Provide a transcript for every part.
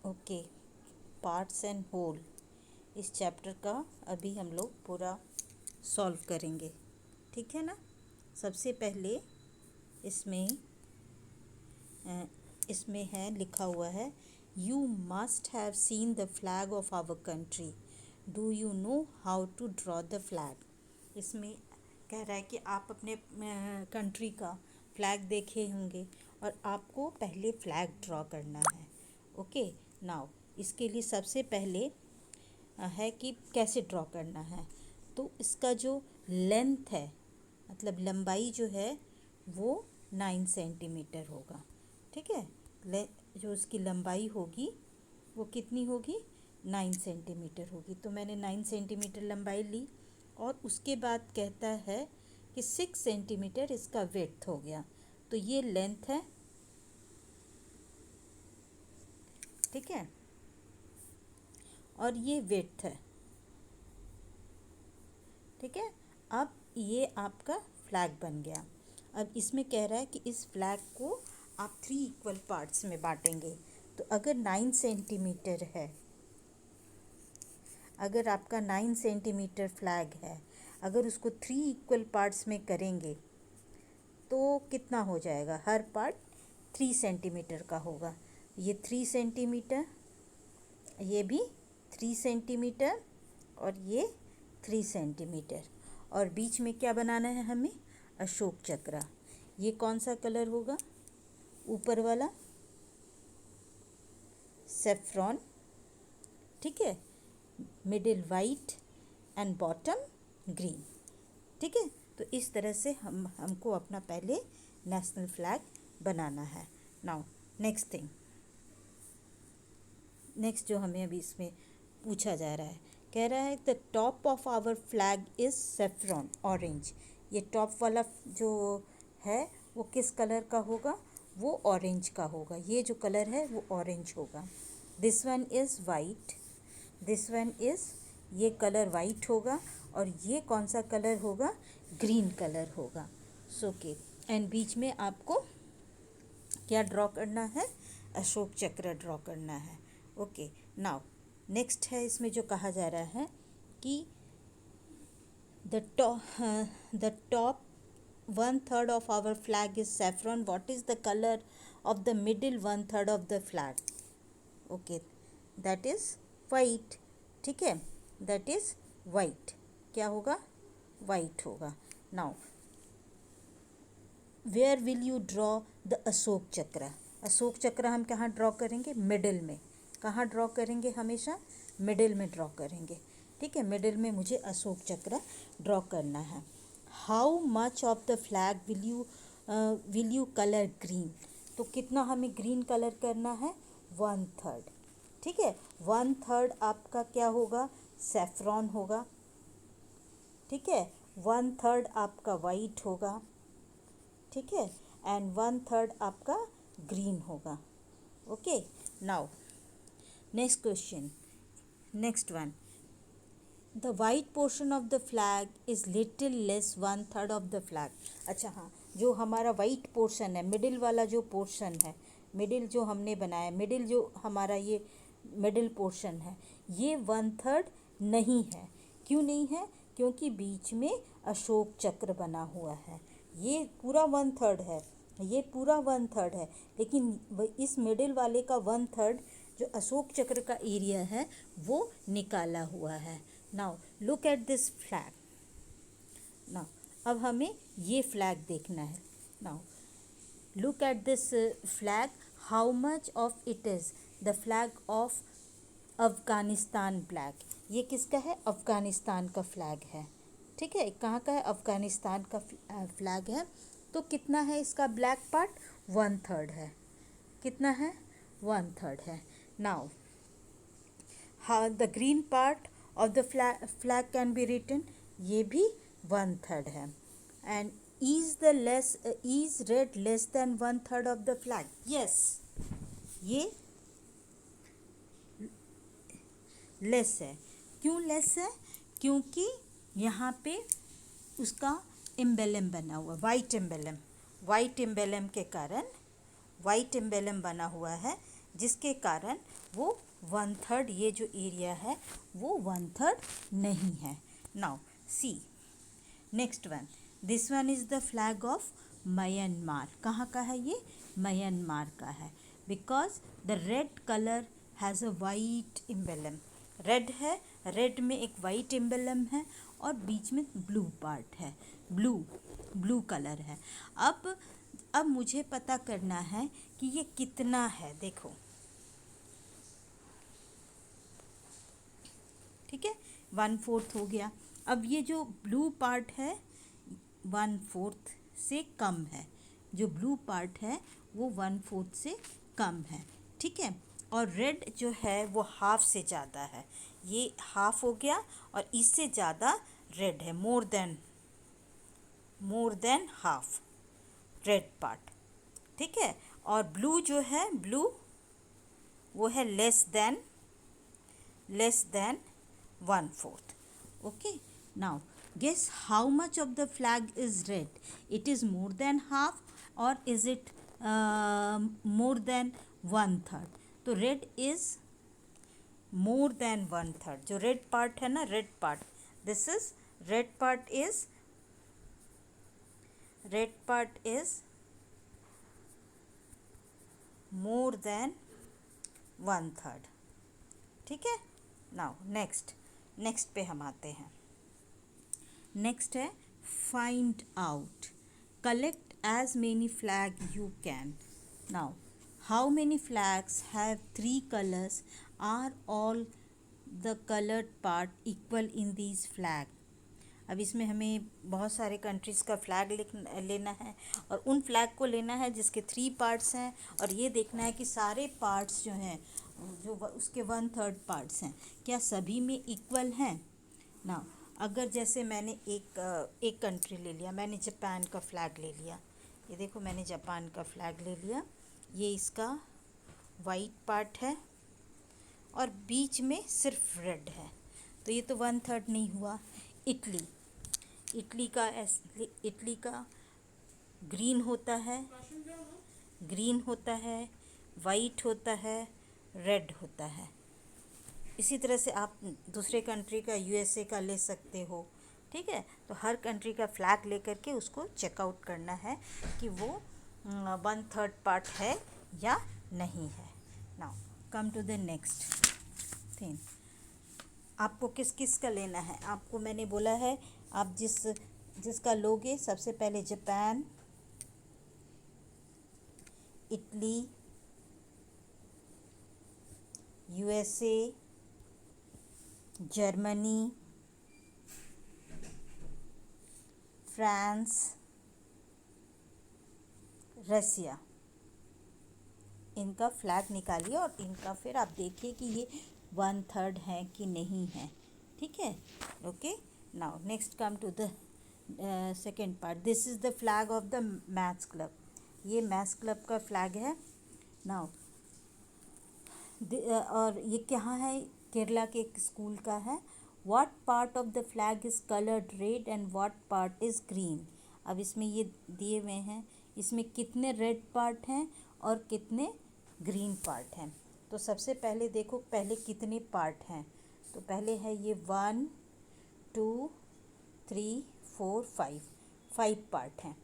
Okay, parts and whole, इस chapter का अभी हम लोग पूरा सॉल्व करेंगे, ठीक है ना। सबसे पहले इसमें इसमें है, लिखा हुआ है, you must have seen the flag of our country, do you know how to draw the flag. इसमें कह रहा है कि आप अपने कंट्री का फ्लैग देखे होंगे और आपको पहले फ्लैग ड्रॉ करना है। ओके, नाउ इसके लिए सबसे पहले है कि कैसे ड्रॉ करना है। तो इसका जो लेंथ है, मतलब लंबाई जो है वो 9 सेंटीमीटर होगा, ठीक है। जो इसकी लंबाई होगी वो कितनी होगी, 9 सेंटीमीटर होगी। तो मैंने 9 सेंटीमीटर लंबाई ली और उसके बाद कहता है कि 6 सेंटीमीटर इसका विड्थ हो गया। तो ये लेंथ है, ठीक है, और ये विड्थ है, ठीक है। अब ये आपका फ्लैग बन गया। अब इसमें कह रहा है कि इस फ्लैग को आप 3 इक्वल पार्ट्स में बांटेंगे। तो अगर 9 सेंटीमीटर है, अगर आपका 9 सेंटीमीटर फ्लैग है, अगर उसको 3 इक्वल पार्ट्स में करेंगे तो कितना हो जाएगा, हर पार्ट 3 सेंटीमीटर का होगा। ये 3 सेंटीमीटर, ये भी 3 सेंटीमीटर और ये 3 सेंटीमीटर, और बीच में क्या बनाना है हमें, अशोक चक्र। ये कौन सा कलर होगा, ऊपर वाला सेफ्रॉन, ठीक है, middle white and bottom green, ठीक है। तो इस तरह से हमको अपना पहले नेशनल फ्लैग बनाना है। नाउ नेक्स्ट थिंग, नेक्स्ट जो हमें अभी इसमें पूछा जा रहा है, कह रहा है the top of our flag is saffron orange. ये टॉप वाला जो है वो किस कलर का होगा, वो ऑरेंज का होगा। ये जो कलर है वो ऑरेंज होगा। This one is white, this one is, ये कलर वाइट होगा और ये कौन सा कलर होगा, ग्रीन कलर होगा। सो के एंड बीच में आपको क्या ड्रॉ करना है, अशोक चक्र ड्रॉ करना है। ओके, नाउ नेक्स्ट है, इसमें जो कहा जा रहा है कि the top 1/3 of our flag is saffron. What is the color of the middle 1/3 of the flag? Okay, that is white, ठीक है, that is white। क्या होगा, white होगा। Now where will you draw the Ashok chakra. Ashok चक्र हम कहाँ draw करेंगे, middle में। कहाँ ड्रॉ करेंगे, हमेशा मिडिल में ड्रॉ करेंगे, ठीक है। मिडिल में मुझे अशोक चक्र ड्रॉ करना है। How much of the flag will you colour green. तो कितना हमें ग्रीन कलर करना है, 1/3, ठीक है। 1/3 आपका क्या होगा, सेफ्रॉन होगा, ठीक है। 1/3 आपका वाइट होगा, ठीक है, एंड 1/3 आपका ग्रीन होगा। Okay, now next question, next one, the white portion of the flag is little less 1/3 of the flag. अच्छा हाँ, जो हमारा वाइट पोर्शन है, मिडिल वाला जो पोर्शन है, मिडिल जो हमने बनाया, मिडिल जो हमारा ये मिडिल पोर्शन है, ये 1/3 नहीं है। क्यों नहीं है, क्योंकि बीच में अशोक चक्र बना हुआ है। ये पूरा 1/3 है, ये पूरा 1/3 है, लेकिन इस मिडिल वाले का 1/3 जो अशोक चक्र का एरिया है वो निकाला हुआ है। Now look at this flag. Now अब हमें ये फ्लैग देखना है। Now look at this flag, how much of it is the flag of Afghanistan black. ये किसका है, अफ़गानिस्तान का फ्लैग है, ठीक है। कहाँ का है, अफ़गानिस्तान का फ्लैग है। तो कितना है इसका ब्लैक पार्ट, 1/3 है। कितना है, 1/3 है। नाउ हाँ, the green part of the flag can be written, ये भी 1/3 है। And is red less than 1/3 of the flag, yes, ये लेस है। क्यों लेस है, क्योंकि यहाँ पे उसका एम्बेलम बना हुआ, वाइट एम्बेलम, वाइट एम्बेलम के कारण, वाइट एम्बेलम बना हुआ है, जिसके कारण वो 1/3 ये जो एरिया है वो 1/3 नहीं है। Now see next one, this one is the flag of Myanmar. कहाँ का है ये? म्यांमार का है। Because the red colour has a white emblem. Red है, रेड में एक वाइट एम्बलम है और बीच में ब्लू पार्ट है, ब्लू कलर है। अब मुझे पता करना है कि ये कितना है। देखो, ठीक है, 1/4 हो गया। अब ये जो ब्लू पार्ट है 1/4 से कम है, जो ब्लू पार्ट है वो 1/4 से कम है, ठीक है। और रेड जो है वो हाफ से ज़्यादा है, ये हाफ हो गया और इससे ज़्यादा रेड है, more than half red part, ठीक है। और ब्लू जो है, ब्लू वो है less than 1/4. Okay, now guess how much of the flag is red? It is more than half or is it more than 1/3? तो red is more than 1/3. जो red part है ना, red part, this is red part is more than 1/3, ठीक है। Now next पे हम आते हैं। नेक्स्ट है find out, collect as many flag you can. Now how many flags have 3 colours, are all the coloured part equal in these flag. अब इसमें हमें बहुत सारे कंट्रीज़ का फ्लैग लेना है और उन फ्लैग को लेना है जिसके 3 पार्ट्स हैं, और ये देखना है कि सारे पार्ट्स जो हैं, जो उसके 1/3 पार्ट्स हैं, क्या सभी में इक्वल हैं ना। अगर जैसे मैंने एक कंट्री ले लिया, मैंने जापान का फ्लैग ले लिया, ये देखो मैंने जापान का फ्लैग ले लिया, ये इसका वाइट पार्ट है और बीच में सिर्फ रेड है, तो ये तो 1/3 नहीं हुआ। इटली का ग्रीन होता है, वाइट होता है, रेड होता है। इसी तरह से आप दूसरे कंट्री का, यूएसए का ले सकते हो, ठीक है। तो हर कंट्री का फ्लैग लेकर के उसको चेकआउट करना है कि वो 1/3 पार्ट है या नहीं है। Now come to the next thing, आपको किस किस का लेना है। आपको मैंने बोला है आप जिसका लोगे, सबसे पहले Japan, Italy, USA, Germany, France, Russia, इनका फ्लैग निकालिए और इनका फिर आप देखिए कि ये 1/3 है कि नहीं है, ठीक है। Okay, now next come to the second part. This is the flag of the maths club. ये मैथ्स क्लब का फ्लैग है। नाउ और ये कहाँ है? केरला के एक स्कूल का है। What part of the flag is coloured red and what part is green. अब इसमें ये दिए हुए हैं, इसमें कितने रेड पार्ट हैं और कितने ग्रीन पार्ट हैं। तो सबसे पहले देखो, पहले कितने पार्ट हैं। तो पहले है ये 1 2 3 4 5 पार्ट हैं।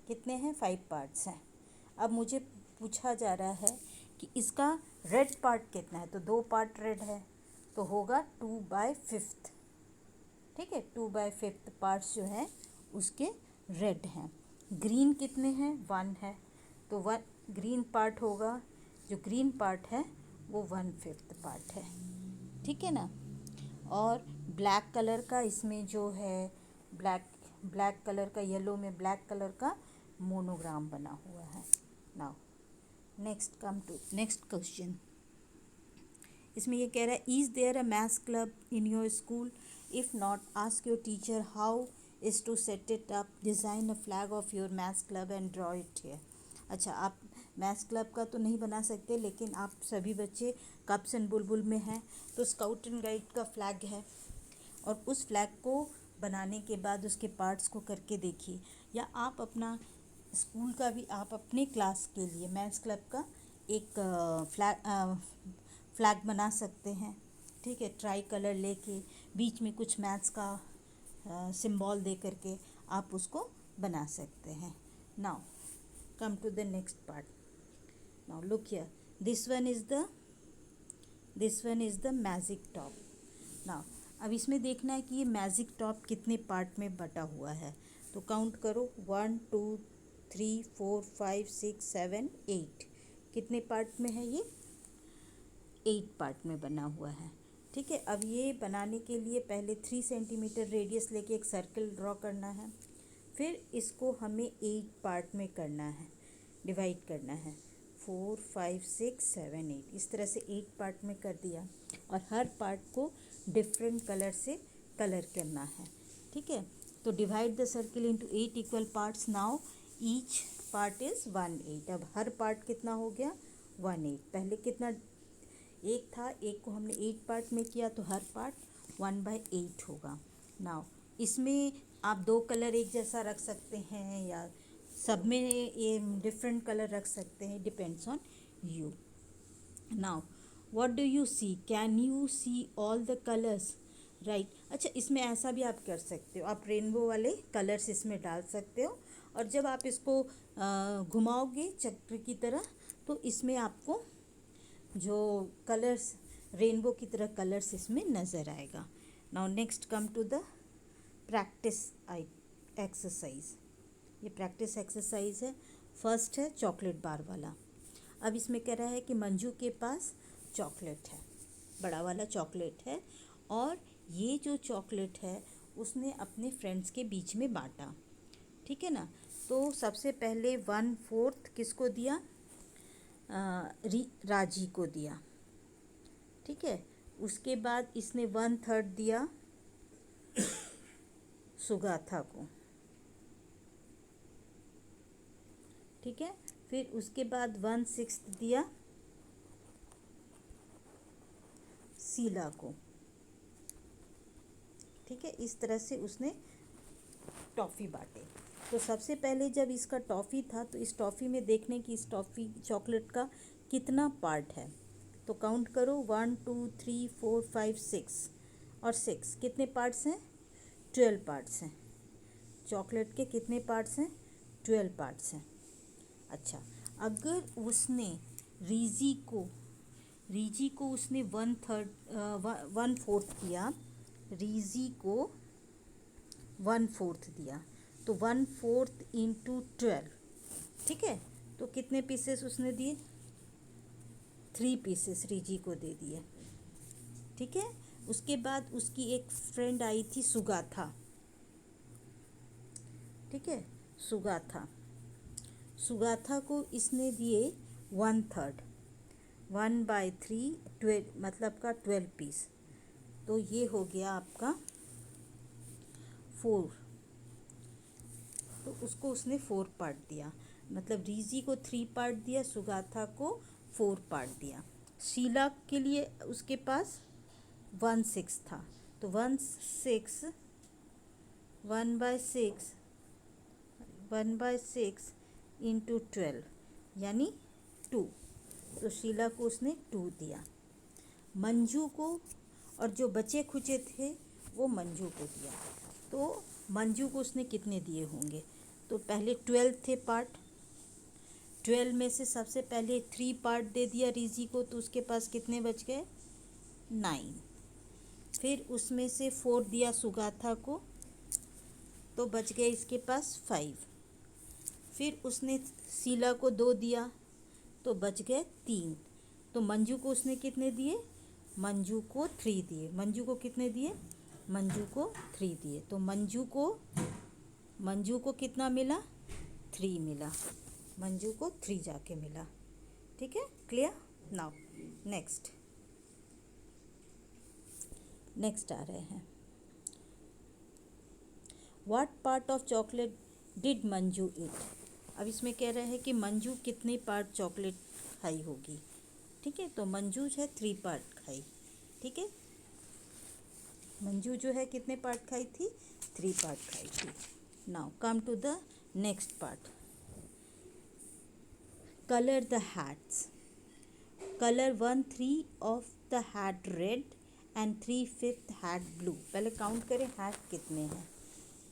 कितने हैं? 5 पार्ट्स हैं। अब मुझे पूछा जा रहा है कि इसका रेड पार्ट कितना है। तो 2 पार्ट रेड है, तो होगा 2/5, ठीक है। 2/5 पार्ट्स जो हैं उसके रेड हैं। ग्रीन कितने हैं? 1 है, तो 1 ग्रीन पार्ट होगा। जो ग्रीन पार्ट है वो 1/5 पार्ट है, ठीक है ना। और ब्लैक कलर का इसमें जो है, ब्लैक कलर का, येलो में ब्लैक कलर का मोनोग्राम बना हुआ है। Now next come to next question. इसमें ये कह रहा है, is there a maths club in your school? If not, ask your teacher how is to set it up, design a flag of your maths club and draw it here. अच्छा, आप maths club का तो नहीं बना सकते, लेकिन आप सभी बच्चे कप्स एंड बुलबुल में हैं, तो स्काउट एंड गाइड का फ्लैग है, और उस फ्लैग को बनाने के बाद उसके पार्ट्स को करके देखिए। या आप अपना स्कूल का भी, आप अपने क्लास के लिए मैथ्स क्लब का एक फ्लैग बना सकते हैं। ठीक है, ट्राई कलर लेके बीच में कुछ मैथ्स का सिंबल दे करके आप उसको बना सकते हैं। Now come to the next part. Now look here, this one is the magic top. Now अब इसमें देखना है कि ये मैजिक टॉप कितने पार्ट में बटा हुआ है। तो काउंट करो, 1 2 3 4 5 6 7 8। कितने पार्ट में है ये? 8 पार्ट में बना हुआ है। ठीक है, अब ये बनाने के लिए पहले 3 सेंटीमीटर रेडियस लेके एक सर्कल ड्रॉ करना है। फिर इसको हमें 8 पार्ट में करना है, डिवाइड करना है। 4 5 6 7 8, इस तरह से 8 पार्ट में कर दिया और हर पार्ट को डिफरेंट कलर से कलर करना है। ठीक है, तो divide the circle into 8 equal parts. Now each part is 1/8। अब हर पार्ट कितना हो गया? 1/8। पहले कितना एक था, एक को हमने 8 पार्ट में किया तो हर पार्ट 1/8 होगा। नाउ इसमें आप 2 कलर एक जैसा रख सकते हैं या सब में ये डिफरेंट कलर रख सकते हैं, depends on you. Now what do you see? Can you see all the colours? Right. अच्छा, इसमें ऐसा भी आप कर सकते हो, आप रेनबो वाले कलर्स इसमें डाल सकते हो और जब आप इसको घुमाओगे चक्र की तरह तो इसमें आपको जो कलर्स रेनबो की तरह कलर्स इसमें नज़र आएगा। Now next come to the practice exercise. ये प्रैक्टिस एक्सरसाइज है। फर्स्ट है चॉकलेट बार वाला। अब इसमें कह रहा है कि मंजू के पास चॉकलेट है, बड़ा वाला चॉकलेट है, और ये जो चॉकलेट है उसने अपने फ्रेंड्स के बीच में बांटा। ठीक है ना, तो सबसे पहले 1/4 किसको दिया? राजी को दिया। ठीक है, उसके बाद इसने 1/3 दिया सुगाथा को। ठीक है, फिर उसके बाद 1/6 दिया शीला को। ठीक है, इस तरह से उसने टॉफ़ी बांटे। तो सबसे पहले जब इसका टॉफ़ी था तो इस टॉफ़ी में देखने की इस टॉफ़ी चॉकलेट का कितना पार्ट है। तो काउंट करो, 1 2 3 4 5 6 और 6 कितने पार्ट्स हैं? 12 पार्ट्स हैं। चॉकलेट के कितने पार्ट्स हैं? 12 पार्ट्स हैं। अच्छा, अगर उसने रीजी को उसने 1/4 किया, रीजी को 1/4 दिया, तो 1/4 इंटू 12। ठीक है, तो कितने पीसेस उसने दिए? 3 पीसेस रीजी को दे दिए। ठीक है, उसके बाद उसकी एक फ्रेंड आई थी सुगाथा। ठीक है, सुगाथा को इसने दिए 1/3, 1/3 12 मतलब का 12 पीस। तो ये हो गया आपका 4। तो उसको उसने 4 पार्ट दिया, मतलब रीजी को 3 पार्ट दिया, सुगाथा को 4 पार्ट दिया। शीला के लिए उसके पास 1/6 था, तो 1/6 इंटू 12 यानी 2। तो शीला को उसने 2 दिया। मंजू को और जो बचे खुचे थे वो मंजू को दिया। तो मंजू को उसने कितने दिए होंगे? तो पहले 12 थे पार्ट, 12 में से सबसे पहले 3 पार्ट दे दिया रीजी को, तो उसके पास कितने बच गए? 9। फिर उसमें से 4 दिया सुगाथा को, तो बच गए इसके पास 5। फिर उसने शीला को 2 दिया तो बच गए 3। तो मंजू को उसने कितने दिए? मंजू को 3 दिए। मंजू को कितने दिए? मंजू को 3 दिए। तो मंजू को कितना मिला? 3 मिला। मंजू को 3 जाके मिला। ठीक है, क्लियर? नाउ नेक्स्ट आ रहे हैं। What part of chocolate did Manju eat? अब इसमें कह रहे हैं कि मंजू कितने पार्ट चॉकलेट खाई होगी। ठीक है, तो मंजू जो है 3 पार्ट खाई। ठीक है, मंजू जो है कितने पार्ट खाई थी? 3 पार्ट खाई थी। Now come to the next part, colour the hats. Colour 1/3 of the hat red and 3/5 hat blue. पहले काउंट करें हैट कितने हैं।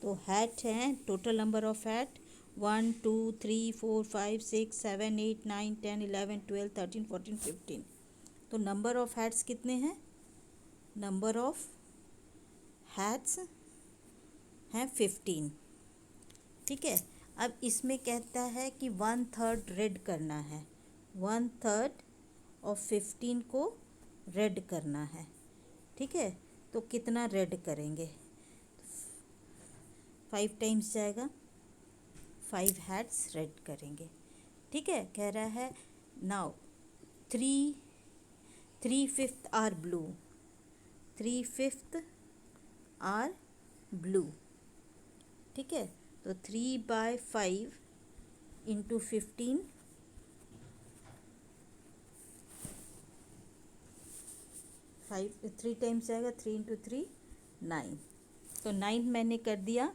तो हैट हैं, टोटल नंबर ऑफ हैट 1 2 3 4 5 6 7 8 9 10 11 12 13 14 15। तो नंबर ऑफ हैट्स कितने हैं, नंबर ऑफ हैट्स हैं 15। ठीक है, अब इसमें कहता है कि 1/3 रेड करना है, 1/3 ऑफ 15 को रेड करना है। ठीक है, तो कितना रेड करेंगे, 5 टाइम्स जाएगा, 5 हैट्स रेड करेंगे। ठीक है, कह रहा है now 3/5 are blue, 3/5 are blue. ठीक है, तो 3/5 इंटू 15, 3 टाइम्स जाएगा, 3 इंटू 3 9। तो 9 मैंने कर दिया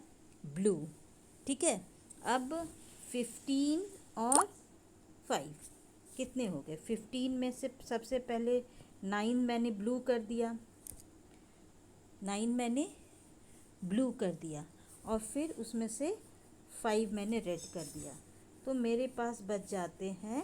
ब्लू। ठीक है, अब 15 और 5 कितने हो गए, 15 में से सबसे पहले 9 मैंने ब्लू कर दिया, 9 मैंने ब्लू कर दिया और फिर उसमें से 5 मैंने रेड कर दिया। तो मेरे पास बच जाते हैं